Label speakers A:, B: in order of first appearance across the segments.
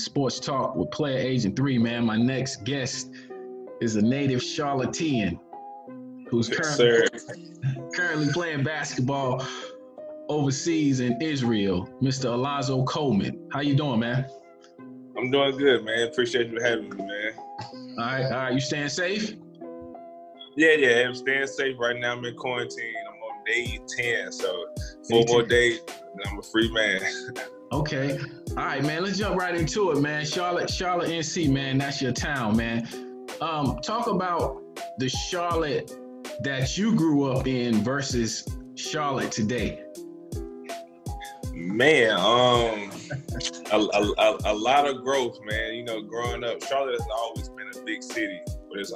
A: Sports Talk with Playeragent3, man. My next guest is a native Charlottean who's currently playing basketball overseas in Israel, Mr. Al'lonzo Coleman. How you doing, man?
B: I'm doing good, man. Appreciate you having me, man.
A: All right. You staying safe?
B: Yeah. I'm staying safe right now. I'm in quarantine. I'm on day 10, so 4 more days, and I'm a free man.
A: Okay. All right, man. Let's jump right into it, man. Charlotte, NC, man. That's your town, man. Talk about the Charlotte that you grew up in versus Charlotte today.
B: Man, a lot of growth, man. You know, growing up, Charlotte has always been a big city, but it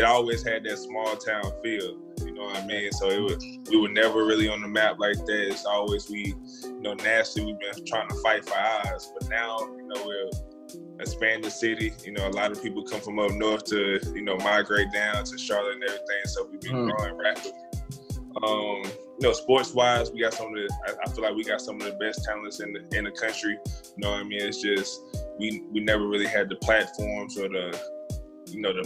B: always had that small town feel. You know what I mean? So we were never really on the map like that. It's always nationally we've been trying to fight for ours. But now, we're expanding the city. A lot of people come from up north to, migrate down to Charlotte and everything. So we've been growing rapidly. Sports-wise, we got I feel like we got some of the best talents in the country. You know what I mean? It's just we never really had the platforms or the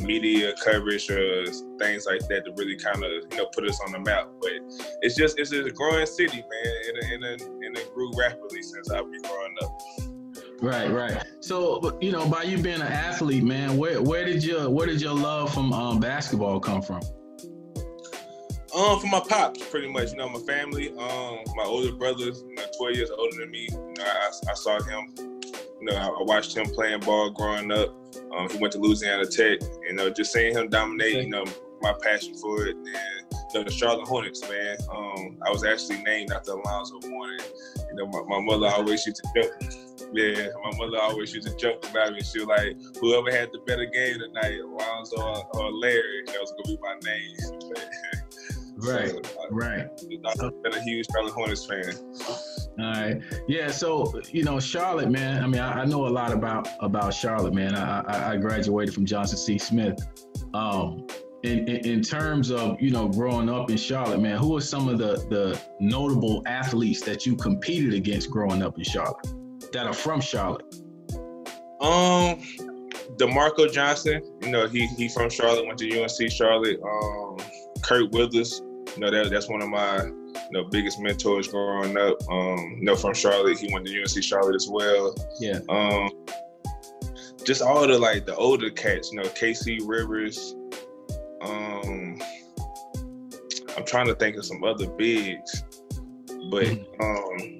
B: media coverage or things like that to really kind of, put us on the map. But it's a growing city, man, and it grew rapidly since I've been growing up.
A: Right. So, by you being an athlete, man, where did your love from basketball come from?
B: From my pops, pretty much. My family. My older brother, 12 years older than me. I saw him. I watched him playing ball growing up. He went to Louisiana Tech. Just seeing him dominate. My passion for it. And the Charlotte Hornets, man. I was actually named after Al'lonzo Coleman. My mother always used to joke. Yeah, my mother always used to joke about me. She was like, whoever had the better game tonight, Al'lonzo or Larry, that was gonna be my name. Right. I've been a huge Charlotte Hornets fan.
A: All right. Yeah, so, Charlotte, man, I mean, I know a lot about Charlotte, man. I graduated from Johnson C. Smith. In terms of, growing up in Charlotte, man, who are some of the notable athletes that you competed against growing up in Charlotte that are from Charlotte?
B: DeMarco Johnson, he from Charlotte, went to UNC Charlotte. Kurt Withers, that's one of my biggest mentors growing up. From Charlotte, he went to UNC Charlotte as well.
A: Yeah.
B: Just all the older cats, KC Rivers. I'm trying to think of some other bigs, but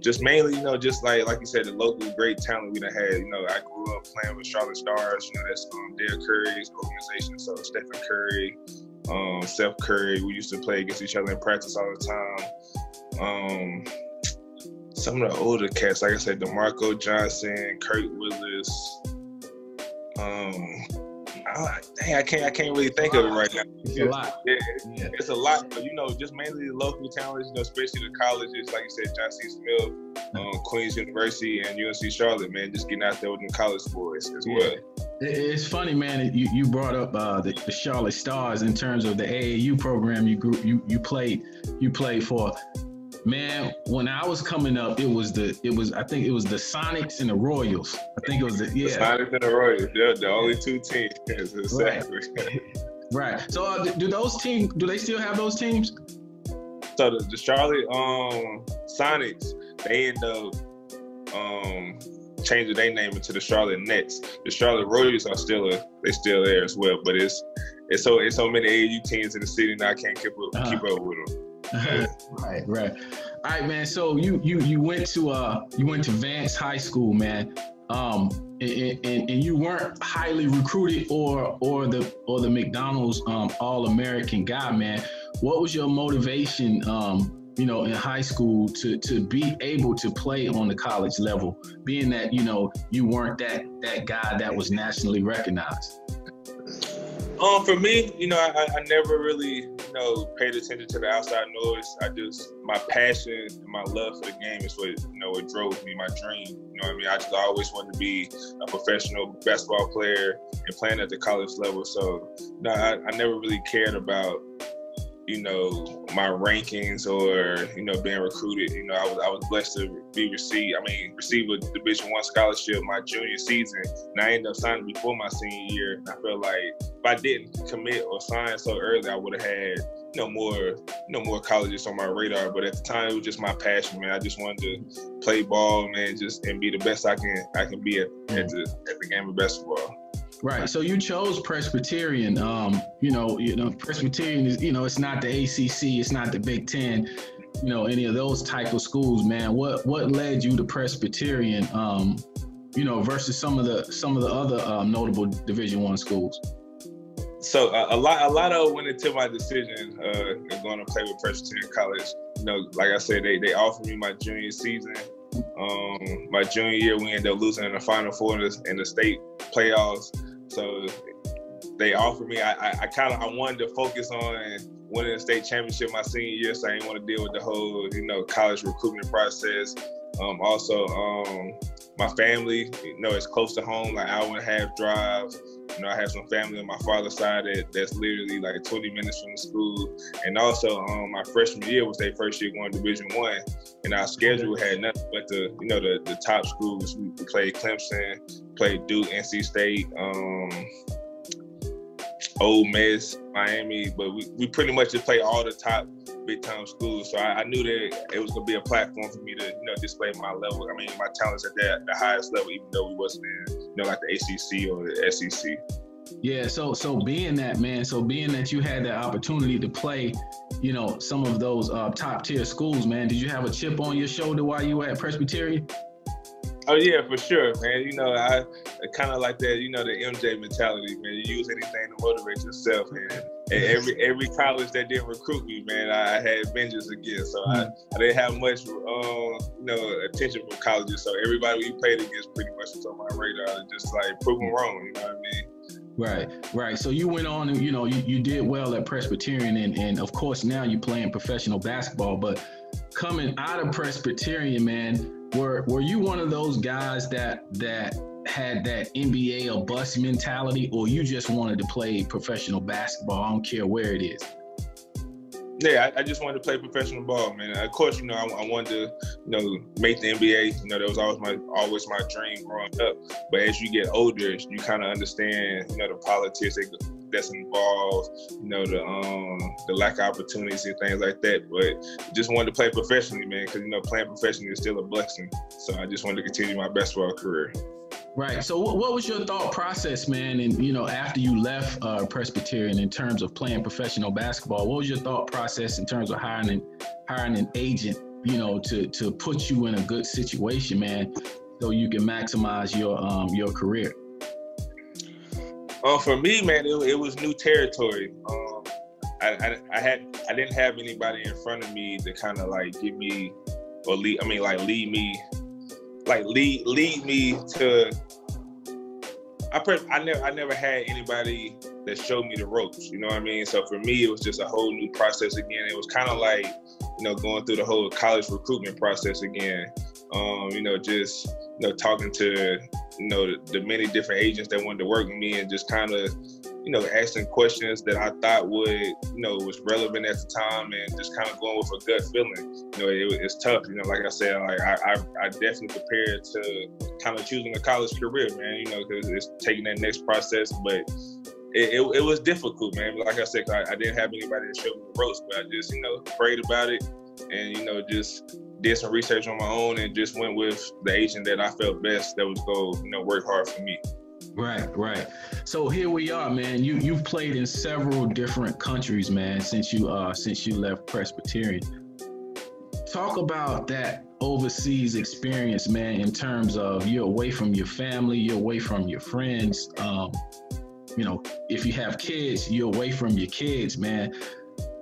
B: just mainly, just like you said, the local great talent we done had. I grew up playing with Charlotte Stars. That's Derek Curry's organization. So Stephen Curry, Seth Curry, we used to play against each other in practice all the time. Some of the older cats, like I said, DeMarco Johnson, Kurt Willis. I can't really think of it right now.
A: It's a lot.
B: Yeah, it's a lot. But just mainly the local talents, especially the colleges, like you said, John C. Smith, Queens University, and UNC Charlotte, man, just getting out there with the college boys as well.
A: It's funny, man. You brought up the Charlotte Stars in terms of the AAU program you played for. Man, when I was coming up, I think it was the Sonics and the Royals. I think it was the
B: Sonics and the Royals. They're the only two teams. Exactly.
A: Right. So do they still have those teams?
B: So the Charlotte Sonics, they end up changing their name into the Charlotte Nets. The Charlotte Royals are still there as well, but it's so many AAU teams in the city now I can't keep up with them.
A: Right. All right, man. So you went to Vance High School, man. And you weren't highly recruited or the McDonald's All-American guy, man. What was your motivation, in high school to be able to play on the college level, being that you weren't that guy that was nationally recognized?
B: For me, I never really, paid attention to the outside noise. My passion and my love for the game is what drove me, my dream. I just always wanted to be a professional basketball player and playing at the college level. So, I never really cared about, my rankings or, being recruited. I was blessed to receive a Division I scholarship my junior season. And I ended up signing before my senior year. And I feel like if I didn't commit or sign so early, I would have had, more colleges on my radar. But at the time, it was just my passion, man. I just wanted to play ball, man, and be the best I can be at the game of basketball.
A: Right. So you chose Presbyterian. Presbyterian is, it's not the ACC, it's not the Big Ten, any of those type of schools, man. What led you to Presbyterian, versus some of the other notable Division I schools?
B: So a lot of went into my decision of going to play with Presbyterian College. Like I said, they offered me my junior season. My junior year, we ended up losing in the Final Four in the state playoffs. So they offered me. I wanted to focus on winning the state championship my senior year, so I didn't want to deal with the whole college recruitment process. Also, my family, it's close to home, like hour and a half drive. I have some family on my father's side that's literally like 20 minutes from the school. And also, my freshman year was their first year going to Division I, and our schedule had nothing but the top schools. We played Clemson, played Duke, NC State, Ole Miss, Miami, but we pretty much just played all the top big-time schools. So I knew that it was going to be a platform for me to, display my level. My talents at the highest level, even though we wasn't in, like the ACC or the SEC.
A: Yeah, so being that you had that opportunity to play, some of those top-tier schools, man, did you have a chip on your shoulder while you were at Presbyterian?
B: Oh yeah, for sure, man. I kind of like that, the MJ mentality, man. You use anything to motivate yourself, man. And every college that didn't recruit me, man, I had vengeance against. So I didn't have much, attention from colleges. So everybody we played against pretty much was on my radar. Just like prove them wrong, you know what I mean?
A: Right. So you went on and, you did well at Presbyterian, and of course now you're playing professional basketball. But coming out of Presbyterian, man, were you one of those guys that had that NBA or bust mentality, or you just wanted to play professional basketball? I don't care where it is.
B: Yeah, I just wanted to play professional ball, man. Of course, I wanted to, make the NBA. That was always my dream growing up. But as you get older, you kind of understand, the politics that's involved, the lack of opportunities and things like that. But just wanted to play professionally, man, because, playing professionally is still a blessing. So I just wanted to continue my basketball career.
A: Right. So what was your thought process, man, and, after you left Presbyterian in terms of playing professional basketball? What was your thought process in terms of hiring an agent, to put you in a good situation, man, so you can maximize your career?
B: For me, man, it was new territory. I didn't have anybody in front of me to kind of like give me or lead me to. I never had anybody that showed me the ropes. You know what I mean? So for me, it was just a whole new process again. It was kind of like going through the whole college recruitment process again. Just talking to the many different agents that wanted to work with me, and just kind of asking questions that I thought was relevant at the time, and just kind of going with a gut feeling. It's tough. Like I said, I definitely prepared to kind of choosing a college career, man. Because it's taking that next process, but it was difficult, man. Like I said, I didn't have anybody to show me the ropes, but I just prayed about it, and just did some research on my own, and just went with the agent that I felt best that was going to work hard for me.
A: Right. So here we are, man. You've played in several different countries, man, since you left Presbyterian. Talk about that overseas experience, man, in terms of you're away from your family, you're away from your friends. If you have kids, you're away from your kids, man.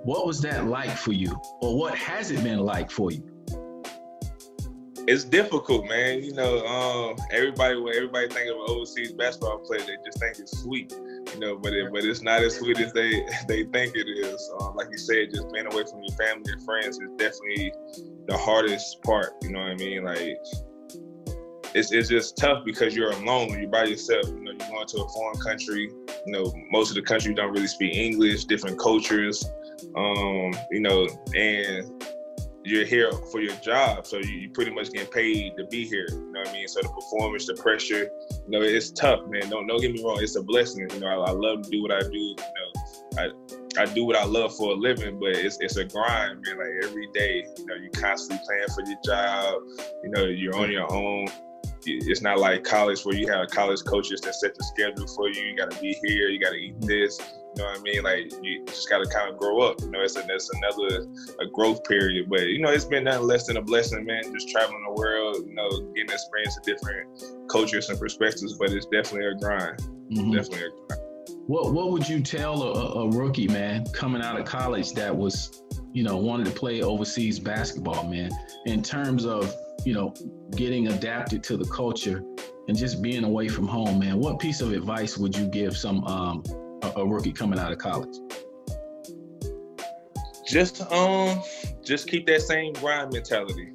A: What was that like for you, or what has it been like for you?
B: It's difficult, man. Everybody think of an overseas basketball player, they just think it's sweet, but it's not as sweet as they think it is. Like you said, just being away from your family and friends is definitely the hardest part. You know what I mean? Like, it's just tough because you're alone. You're by yourself. You're going to a foreign country. most of the country don't really speak English, different cultures, and you're here for your job, so you pretty much get paid to be here. You know what I mean? So the performance, the pressure, it's tough, man. Don't get me wrong, it's a blessing. I love to do what I do. I do what I love for a living, but it's a grind, man. Like every day, you constantly planning for your job. You're on your own. It's not like college where you have college coaches that set the schedule for you. You got to be here. You got to eat this. You know what I mean? Like you just got to kind of grow up. It's another growth period. But it's been nothing less than a blessing, man. Just traveling the world, getting experience of different cultures and perspectives. But it's definitely a grind.
A: Mm-hmm.
B: Definitely a grind.
A: What would you tell a rookie, man, coming out of college that was, wanted to play overseas basketball, man, in terms of, getting adapted to the culture and just being away from home, man? What piece of advice would you give a rookie coming out of college?
B: Just keep that same grind mentality.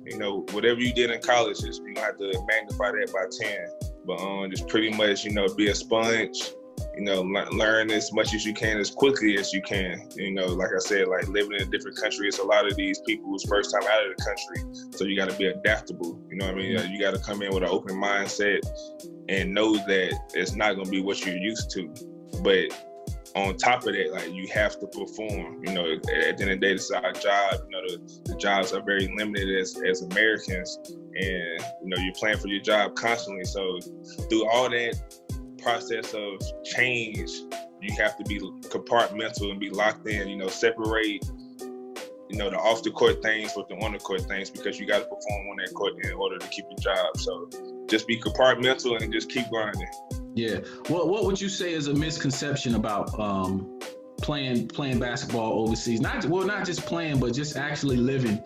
B: Whatever you did in college, you don't have to magnify that by 10. But just pretty much, be a sponge. Learn as much as you can, as quickly as you can. Like I said, like living in a different country, it's a lot of these people's first time out of the country. So you got to be adaptable. You know what I mean? You got to come in with an open mindset and know that it's not going to be what you're used to. But on top of that, like you have to perform. At the end of the day, this is our job. The jobs are very limited as Americans, and you're playing for your job constantly. So through all that process of change, you have to be compartmental and be locked in, separate, the off the court things with the on the court things, because you got to perform on that court in order to keep your job. So just be compartmental and just keep grinding.
A: Yeah. What would you say is a misconception about playing basketball overseas? Not just playing, but just actually living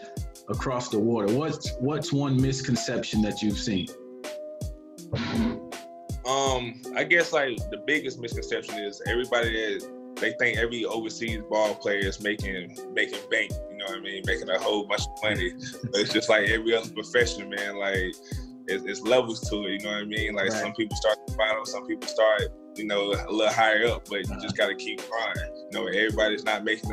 A: across the water. What's one misconception that you've seen?
B: I guess like the biggest misconception is they think every overseas ball player is making bank, making a whole bunch of money. But it's just like every other profession, man. Like it's levels to it, you know what I mean? Like Some people start at the bottom, some people start, a little higher up, but you just gotta keep grinding. Everybody's not making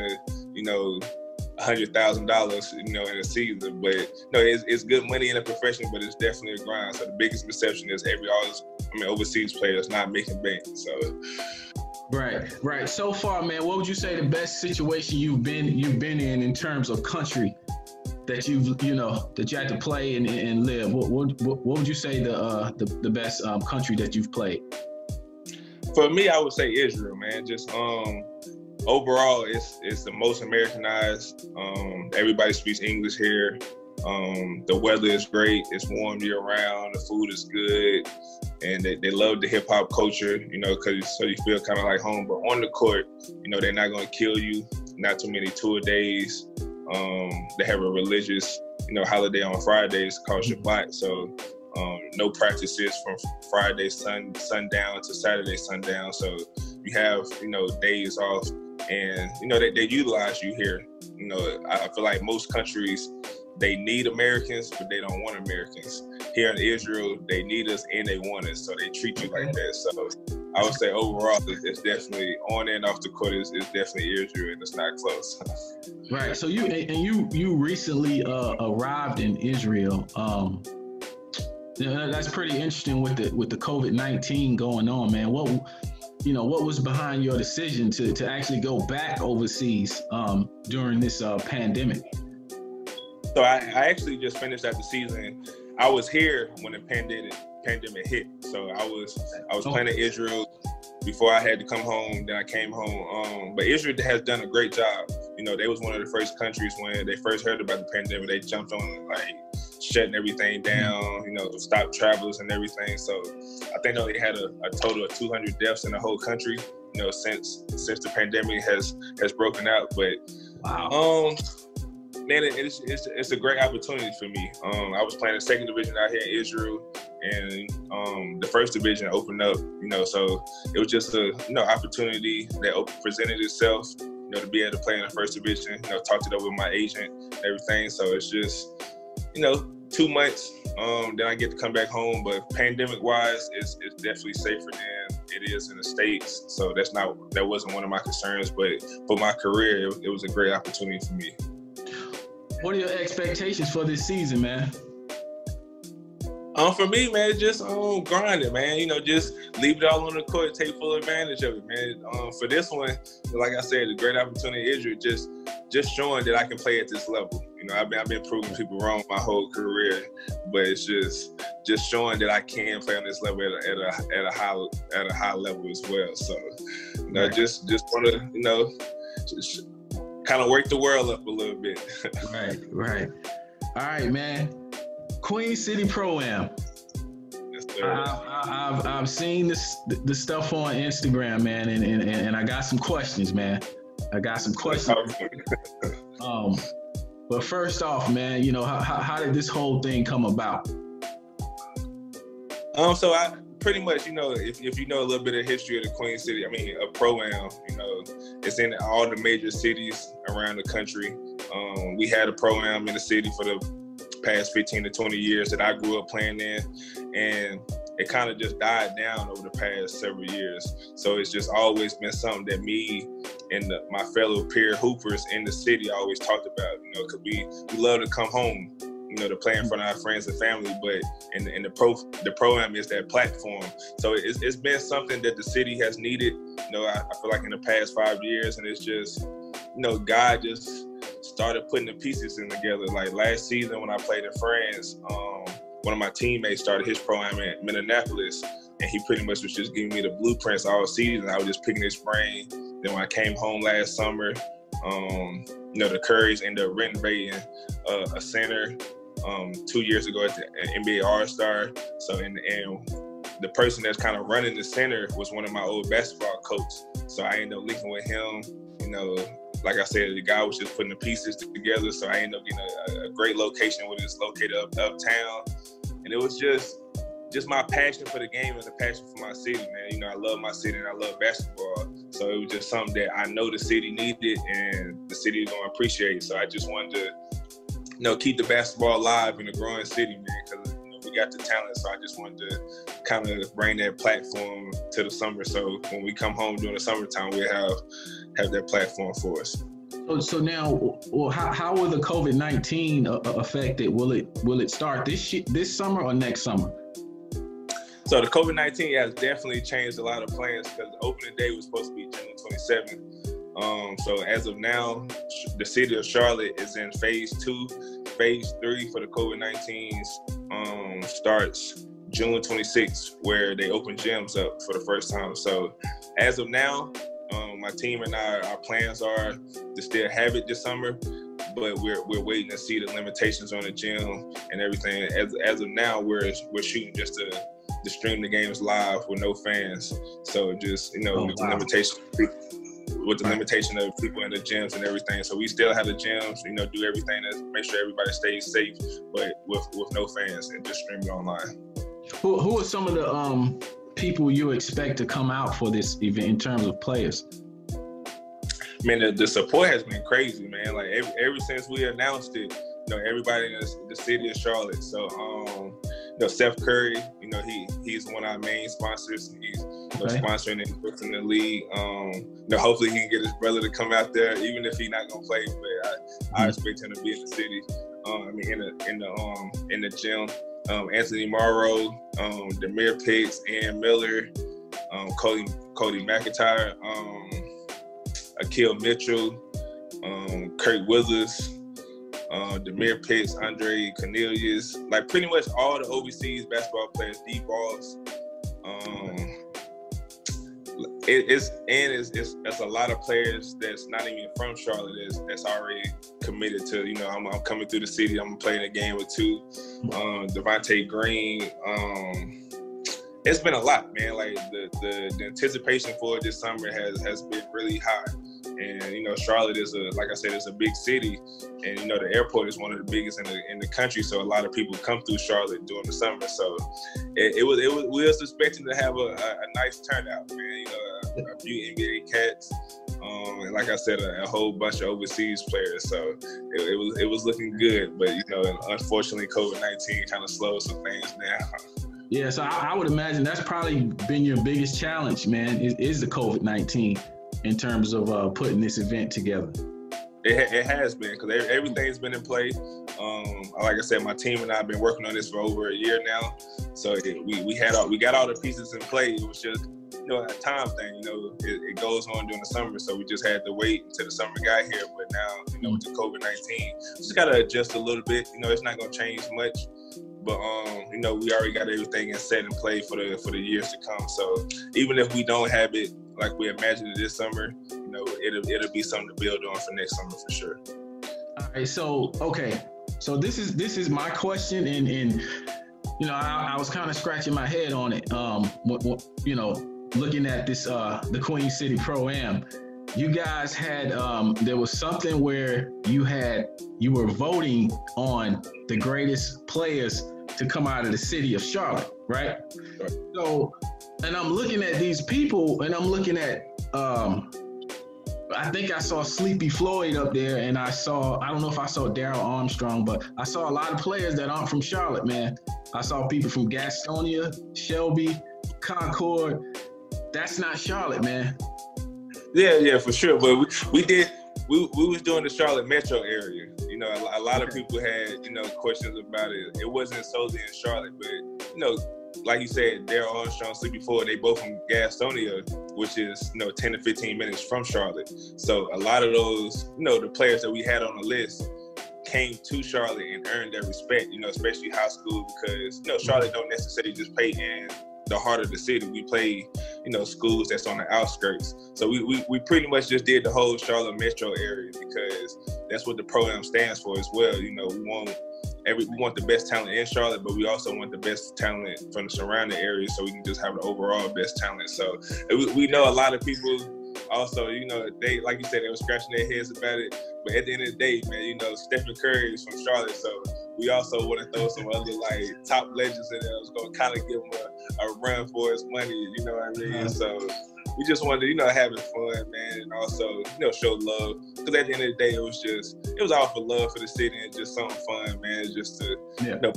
B: $100,000, in a season, but it's good money in a profession, but it's definitely a grind. So the biggest misconception is overseas players not making bank. So
A: right. So far, man, what would you say the best situation you've been in terms of country that that you had to play and live? What would you say the best country that you've played?
B: For me, I would say Israel, man. Just overall, it's the most Americanized. Everybody speaks English here. The weather is great. It's warm year round. The food is good, and they love the hip hop culture. So you feel kind of like home. But on the court, they're not gonna kill you. Not too many tour days. They have a religious, holiday on Fridays called Shabbat. So no practices from Friday sundown to Saturday sundown. So you have days off. And they utilize you here. I feel like most countries, they need Americans, but they don't want Americans. Here in Israel, they need us and they want us, so they treat you like that. So I would say overall, it's definitely on and off the court. It's definitely Israel, and it's not close.
A: Right. So you recently arrived in Israel. That's pretty interesting with the COVID-19 going on, man. What was behind your decision to actually go back overseas during this pandemic?
B: So I actually just finished out the season. I was here when the pandemic hit. So I was playing in Israel before I had to come home. Then I came home. But Israel has done a great job. They was one of the first countries when they first heard about the pandemic. They jumped on like shutting everything down, to stop travelers and everything. So I think they had a total of 200 deaths in the whole country, since the pandemic has broken out. But
A: wow.
B: Man, it's a great opportunity for me. I was playing the second division out here in Israel, and the first division opened up, so it was just a opportunity that presented itself, to be able to play in the first division. Talked it over with my agent and everything. So it's just, 2 months. Then I get to come back home. But pandemic-wise, it's definitely safer than it is in the States. So that wasn't one of my concerns. But for my career, it was a great opportunity for me.
A: What are your expectations for this season, man?
B: For me, man, just grind it, man. Just leave it all on the court, take full advantage of it, man. For this one, like I said, the great opportunity is just showing that I can play at this level. I've been proving people wrong my whole career, but it's just showing that I can play on this level at a high level as well. So,
A: right.
B: just want to just kind of work the world up a little bit.
A: Right. All right, man. Queen City Pro-Am.
B: Yes, sir.
A: I've seen the stuff on Instagram, man, and I got some questions, man. But first off, man, how did this whole thing come about?
B: So I pretty much, if you know a little bit of history of the Queen City, of Pro-Am, it's in all the major cities around the country. We had a Pro-Am in the city for the past 15 to 20 years that I grew up playing in, and it kind of just died down over the past several years. So it's just always been something that me and my fellow peer hoopers in the city always talked about, because we love to come home, to play in front of our friends and family, but in the Pro-Am is that platform. So it's been something that the city has needed, I feel like in the past 5 years, and it's just, God just started putting the pieces in together. Like last season when I played in France, one of my teammates started his Pro-Am at Minneapolis, and he pretty much was just giving me the blueprints all season. I was just picking his brain. Then when I came home last summer, the Currys ended up renovating a center 2 years ago at the NBA All-Star. So, and the person that's kind of running the center was one of my old basketball coaches. So I ended up linking with him. Like I said, the guy was just putting the pieces together. So I ended up getting a great location when it's located uptown. And it was just my passion for the game and the passion for my city, man. I love my city and I love basketball. So it was just something that I know the city needed and the city is going to appreciate. So I just wanted to, keep the basketball alive in a growing city, man, because we got the talent. So I just wanted to kind of bring that platform to the summer. So when we come home during the summertime, we have that platform for us.
A: So now, how will the COVID-19 affect it? Will it start this summer or next summer?
B: So the COVID-19 has definitely changed a lot of plans, because the opening day was supposed to be June 27th. So as of now, the city of Charlotte is in phase 2. Phase 3 for the COVID-19 starts June 26th, where they open gyms up for the first time. So as of now, my team and our plans are to still have it this summer, but we're waiting to see the limitations on the gym and everything. As of now, we're shooting just to stream the games live with no fans. So just with the limitation of people in the gyms and everything. So we still have the gyms, do everything to make sure everybody stays safe, but with no fans, and just stream it online.
A: Who are some of the people you expect to come out for this event in terms of players?
B: Man, the support has been crazy, man. Like ever since we announced it, everybody in the city of Charlotte. So, Steph Curry, he's one of our main sponsors. He's sponsoring and in the league. Hopefully he can get his brother to come out there, even if he's not gonna play. But I expect him to be in the city. In the gym. Anthony Morrow, Demir Pitts, Ann Miller, Cody McIntyre, Akil Mitchell, Kurt Withers, Demir Pitts, Andre Cornelius, like pretty much all the overseas basketball players, D-Balls. It's a lot of players that's not even from Charlotte that's already committed to, I'm coming through the city, I'm gonna play in a game or two. Devontae Green. It's been a lot, man. Like the anticipation for it this summer has been really high. And Charlotte is a big city, and the airport is one of the biggest in the country. So a lot of people come through Charlotte during the summer. So we was expecting to have a nice turnout, man. A few NBA cats, And like I said, a whole bunch of overseas players. So it was looking good, but unfortunately, COVID-19 kind of slowed some things down.
A: Yeah, so I would imagine that's probably been your biggest challenge, man. Is the COVID-19 in terms of putting this event together?
B: It has been, because everything's been in play. Like I said, my team and I have been working on this for over a year now. So we got all the pieces in play. It was just a time thing. It goes on during the summer, so we just had to wait until the summer got here. But now, with the COVID-19, just gotta adjust a little bit. It's not gonna change much. But we already got everything set in play for the years to come. So even if we don't have it like we imagined it this summer, it'll be something to build on for next summer for sure.
A: All right, so this is my question, and I was kind of scratching my head on it. Looking at this the Queen City Pro-Am, you guys had there was something where you were voting on the greatest players to come out of the city of Charlotte, right?
B: Right.
A: So, and I'm looking at these people, and I'm looking at I think I saw Sleepy Floyd up there, and I don't know if I saw Darrell Armstrong, but I saw a lot of players that aren't from Charlotte, man. I saw people from Gastonia, Shelby, Concord. That's not Charlotte, man.
B: Yeah, for sure. But we was doing the Charlotte metro area. A lot of people had, questions about it. It wasn't solely in Charlotte, but, like you said, Darrell Armstrong, Sleepy Floyd, they both from Gastonia, which is, 10 to 15 minutes from Charlotte. So a lot of those, the players that we had on the list came to Charlotte and earned their respect, especially high school, because, Charlotte don't necessarily just play in the heart of the city. We play, schools that's on the outskirts. So we pretty much just did the whole Charlotte metro area, because that's what the Pro-Am stands for as well. We want the best talent in Charlotte, but we also want the best talent from the surrounding areas, so we can just have the overall best talent. So we know a lot of people also, they, like you said, they were scratching their heads about it. But at the end of the day, man, Stephen Curry is from Charlotte, so we also want to throw some other top legends in there that's going to kind of give him a run for his money. You know what I mean? Uh-huh. So we just wanted to, having fun, man, and also, show love. Because at the end of the day, it was all for love for the city and just something fun, man, just to,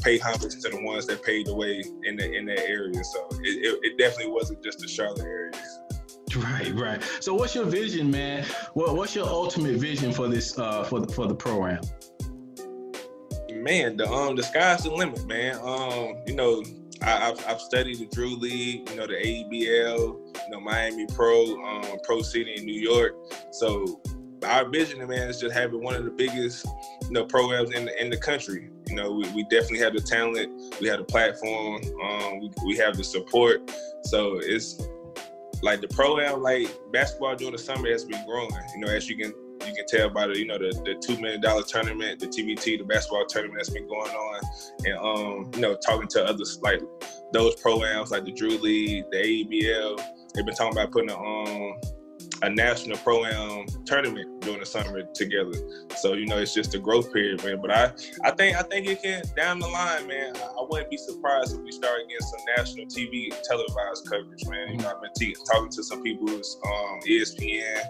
B: pay homage to the ones that paved the way in that area. So it definitely wasn't just the Charlotte area.
A: Right. So what's your vision, man? What's your ultimate vision for this, for the program?
B: Man, the sky's the limit, man. I've studied the Drew League, the AEBL, Miami Pro City in New York. So our vision, man, is just having one of the biggest, programs in the country. We definitely have the talent, we have the platform, we have the support. So it's like the Pro-Am, basketball during the summer has been growing. As you can tell by the the $2 million tournament, the TBT, the basketball tournament that's been going on, and talking to others like those Pro-Ams like the Drew League, the AEBL, they've been talking about putting a national Pro-Am tournament during the summer together. So it's just a growth period, man. But I think it can, down the line, man. I wouldn't be surprised if we start getting some national TV televised coverage, man. I've been talking to some people who's ESPN.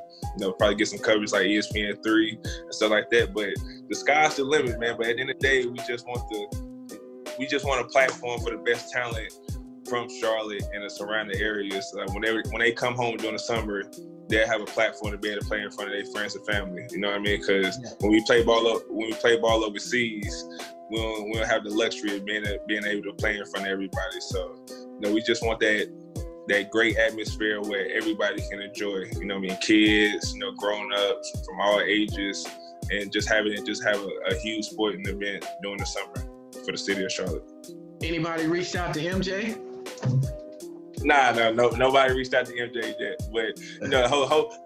B: Probably get some coverage like ESPN3 and stuff like that. But the sky's the limit, man. But at the end of the day, we just want a platform for the best talent from Charlotte and the surrounding areas. When they come home during the summer, they'll have a platform to be able to play in front of their friends and family. You know what I mean? Because when we play ball overseas, we don't have the luxury of being able to play in front of everybody. So we just want that great atmosphere where everybody can enjoy. Kids, grown-ups from all ages, and just have a huge sporting event during the summer for the city of Charlotte.
A: Anybody reached out to MJ?
B: Nah, nobody reached out to MJ yet. But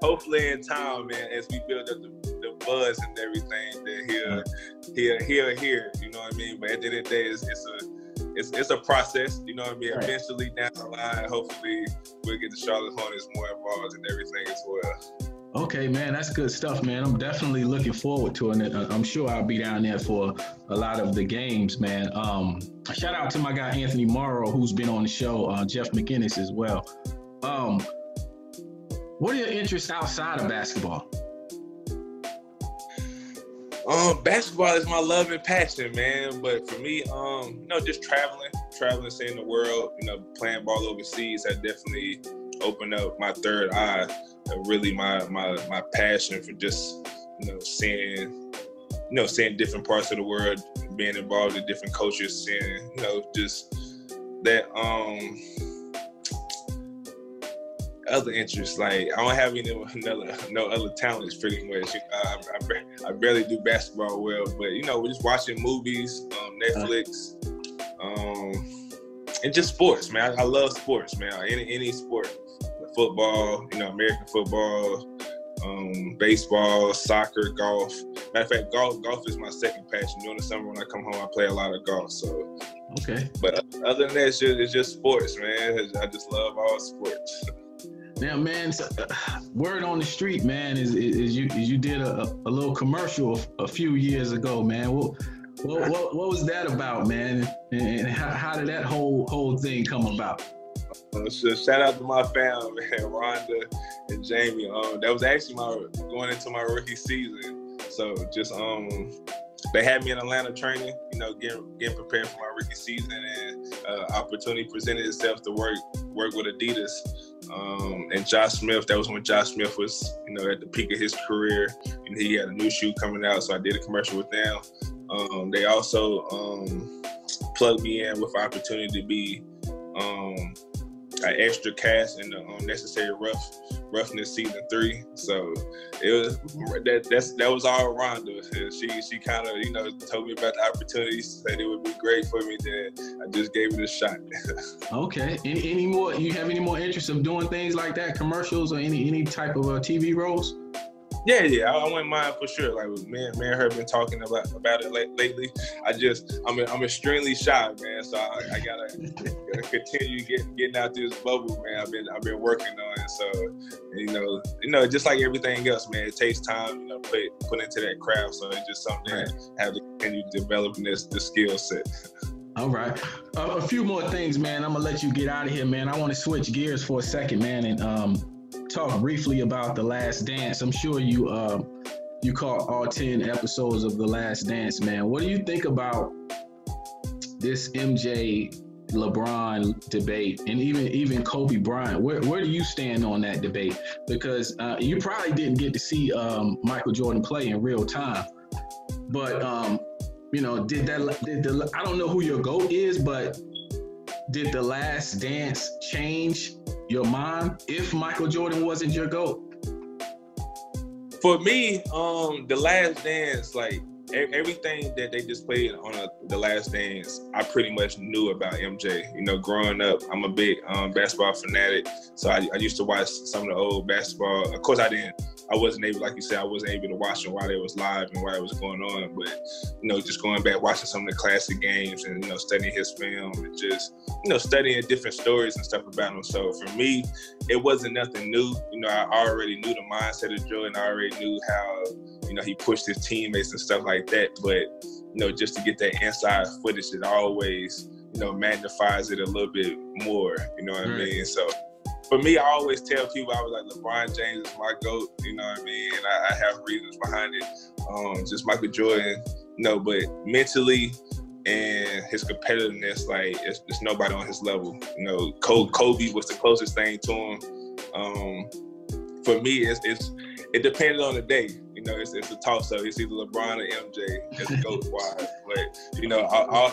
B: hopefully in time, man, as we build up the buzz and everything, that he'll hear. You know what I mean? But at the end of the day, it's a process. You know what I mean? Right. Eventually down the line, hopefully we'll get the Charlotte Hornets more involved and everything as well.
A: Okay, man, that's good stuff, man. I'm definitely looking forward to it. I'm sure I'll be down there for a lot of the games, man. Shout out to my guy, Anthony Morrow, who's been on the show, Jeff McInnes as well. What are your interests outside of basketball?
B: Basketball is my love and passion, man. But for me, just traveling, seeing the world, playing ball overseas has definitely opened up my third eye. Really, my passion for just, seeing different parts of the world, being involved in different cultures, seeing, just that other interests. Like, I don't have no other talents pretty much. I barely do basketball well, but we're just watching movies, Netflix, and just sports, man. I love sports, man. Any sport, football, American football, baseball, soccer, golf. Matter of fact, golf is my second passion. During the summer when I come home, I play a lot of golf. So,
A: okay.
B: But other than that, it's just sports, man. I just love all sports.
A: Now, man, word on the street, man, is you did a little commercial a few years ago, man. What was that about, man? And how did that whole thing come about?
B: So shout out to my family, man, Rhonda and Jamie. That was actually going into my rookie season. So just they had me in Atlanta training, getting prepared for my rookie season, and opportunity presented itself to work with Adidas. And Josh Smith, that was when Josh Smith was, at the peak of his career, and he had a new shoe coming out, so I did a commercial with them. They also plugged me in with opportunity to be an extra cast in the Necessary Roughness season 3. So it was that was all Rhonda. She kind of told me about the opportunities, said it would be great for me. Then I just gave it a shot.
A: Okay. Any more? You have any more interest of doing things like that, commercials or any type of TV roles?
B: Yeah, I wouldn't mind for sure. Like, me and her been talking about it lately. I'm extremely shy, man. So I gotta continue getting out this bubble, man. I've been working on it. So, just like everything else, man, it takes time, put into that craft. So it's just something that I have to continue developing the skill set.
A: All right. A few more things, man. I'm gonna let you get out of here, man. I want to switch gears for a second, man, and talk briefly about The Last Dance. I'm sure you caught all 10 episodes of The Last Dance, man. What do you think about this MJ LeBron debate, and even Kobe Bryant? Where do you stand on that debate? Because you probably didn't get to see Michael Jordan play in real time, but I don't know who your GOAT is, but did The Last Dance change your mind if Michael Jordan wasn't your GOAT?
B: For me, The Last Dance, like everything that they displayed on The Last Dance, I pretty much knew about MJ. Growing up, I'm a big basketball fanatic, so I used to watch some of the old basketball. Of course, I wasn't able, like you said, I wasn't able to watch them while it was live and while it was going on. But, just going back, watching some of the classic games and, studying his film and just, studying different stories and stuff about him. So for me, it wasn't nothing new. I already knew the mindset of Jordan. I already knew how, he pushed his teammates and stuff like that. But, just to get that inside footage, it always, magnifies it a little bit more. You know what I mean? So for me, I always tell people, I was like, LeBron James is my GOAT, you know what I mean? And I have reasons behind it. Just Michael Jordan, but mentally and his competitiveness, like, it's nobody on his level. Kobe was the closest thing to him. For me, it depended on the day. It's a toss-up. It's either LeBron or MJ as a GOAT-wise. But,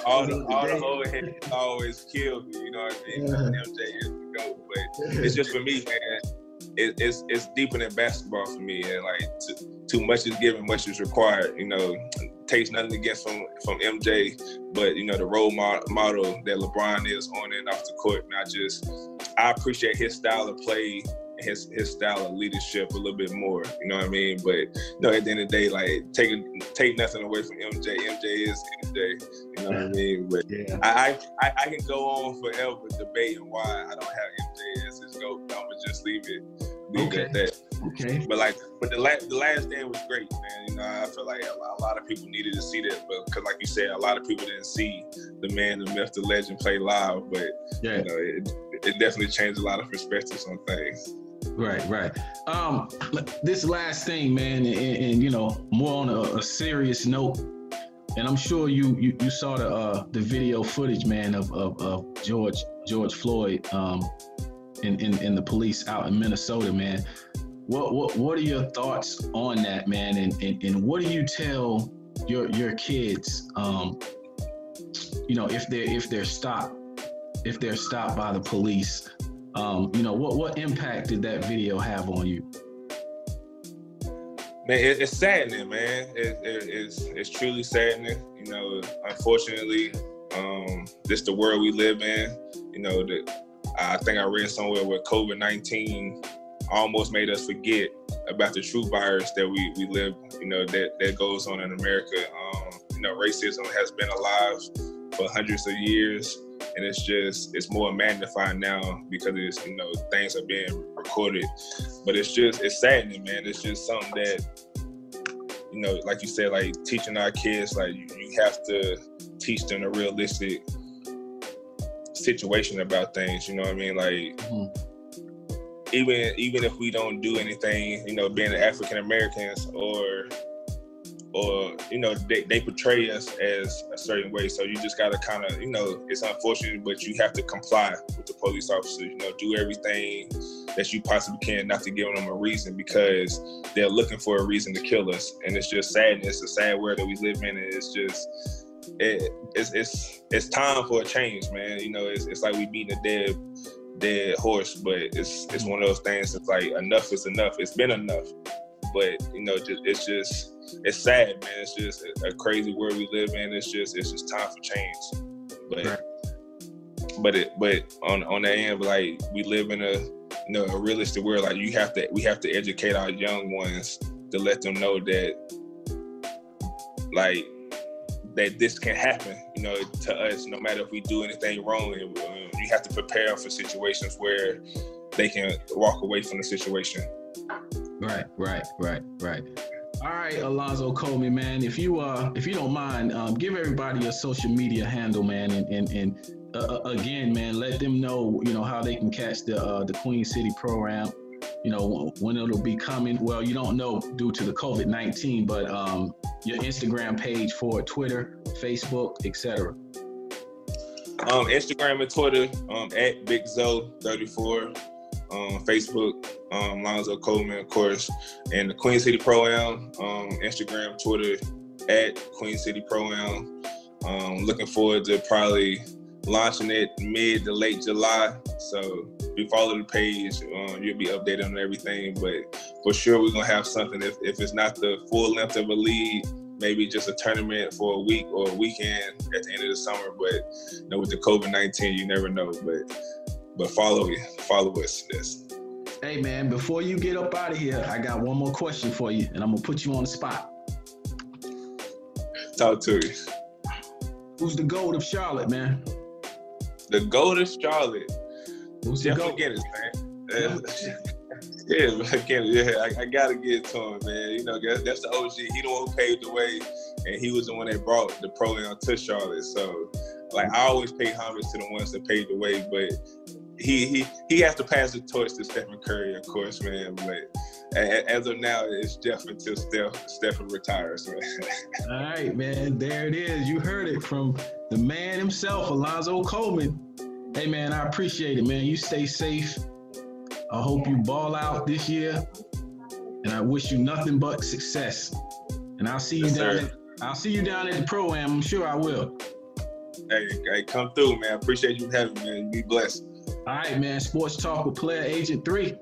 B: all the old heads always kill me, you know what I mean? MJ is the GOAT. But it's just for me, man, it's deeper than basketball for me. And, like, too much is given, much is required. Takes nothing against from MJ, but, the role model that LeBron is on and off the court. And I appreciate his style of play, his style of leadership a little bit more, you know what I mean? But at the end of the day, like, take nothing away from MJ. MJ is MJ, you know what I mean? But yeah. I can go on forever debating why I don't have MJ as his GOAT. I'm gonna just leave it at that.
A: Okay.
B: But the last dance was great, man. I feel like a lot of people needed to see that, but because, like you said, a lot of people didn't see the man, the myth, the legend play live. But it definitely changed a lot of perspectives on things.
A: Right. This last thing, man, and you know, more on a serious note, and I'm sure you saw the video footage, man, of George Floyd, in the police out in Minnesota, man. What are your thoughts on that, man? And what do you tell your kids, you know, if they're stopped by the police? You know, what impact did that video have on you?
B: Man, it's saddening, man. It's truly saddening. You know, unfortunately, this the world we live in. You know, I think I read somewhere where COVID-19 almost made us forget about the true virus that we live. You know, that goes on in America. You know, racism has been alive for hundreds of years. And it's more magnified now because it's, you know, things are being recorded. But it's saddening, man. It's just something that, you know, like you said, like teaching our kids, like you have to teach them a realistic situation about things. You know what I mean? Like, even if we don't do anything, you know, being African Americans or you know, they portray us as a certain way. So you just gotta kind of, you know, it's unfortunate, but you have to comply with the police officers. You know, do everything that you possibly can not to give them a reason, because they're looking for a reason to kill us. And it's just sadness. It's a sad world that we live in. And it's just, it's time for a change, man. You know, it's like we beating a dead horse, but it's one of those things. It's like enough is enough. It's been enough. But you know, it's sad, man. It's just a crazy world we live in. It's just time for change. But on the end, like, we live in a realistic world. Like, we have to educate our young ones to let them know that, like, that this can happen, you know, to us, no matter if we do anything wrong. And you have to prepare for situations where they can walk away from the situation.
A: Right. All right, Al'lonzo Coleman, man. If you don't mind, give everybody your social media handle, man, and again, man, let them know, you know, how they can catch the Queen City program. You know, when it'll be coming. Well, you don't know due to the COVID-19, but your Instagram page for Twitter, Facebook, etc.
B: Instagram and Twitter at BigZo34. Facebook, Al'lonzo Coleman, of course, and the Queen City Pro-Am, Instagram, Twitter, at Queen City Pro-Am. Looking forward to probably launching it mid to late July. So if you follow the page, you'll be updated on everything. But for sure, we're going to have something. If it's not the full length of a league, maybe just a tournament for a week or a weekend at the end of the summer. But you know, with the COVID-19, you never know. But follow us. Yes.
A: Hey, man, before you get up out of here, I got one more question for you, and I'm going to put you on the spot.
B: Talk to me.
A: Who's the GOAT of Charlotte, man?
B: The GOAT of Charlotte?
A: Who's
B: Jeff
A: the GOAT?
B: McGinnis, man. Yeah, McGinnis. Yeah, I got to get it to him, man. You know, that's the OG. He the one who paved the way, and he was the one that brought the Pro-Am to Charlotte. So, like, I always pay homage to the ones that paved the way, but he has to pass the torch to Stephen Curry, of course, man. But as of now, it's Jeff until Stephen retires, man.
A: All right, man. There it is. You heard it from the man himself, Al'lonzo Coleman. Hey, man, I appreciate it, man. You stay safe. I hope you ball out this year, and I wish you nothing but success. And I'll see you I'll see you down at the Pro-Am. I'm sure I will.
B: Hey, come through, man. Appreciate you having me, man. Be blessed.
A: All right, man. Sports Talk with Player Agent 3.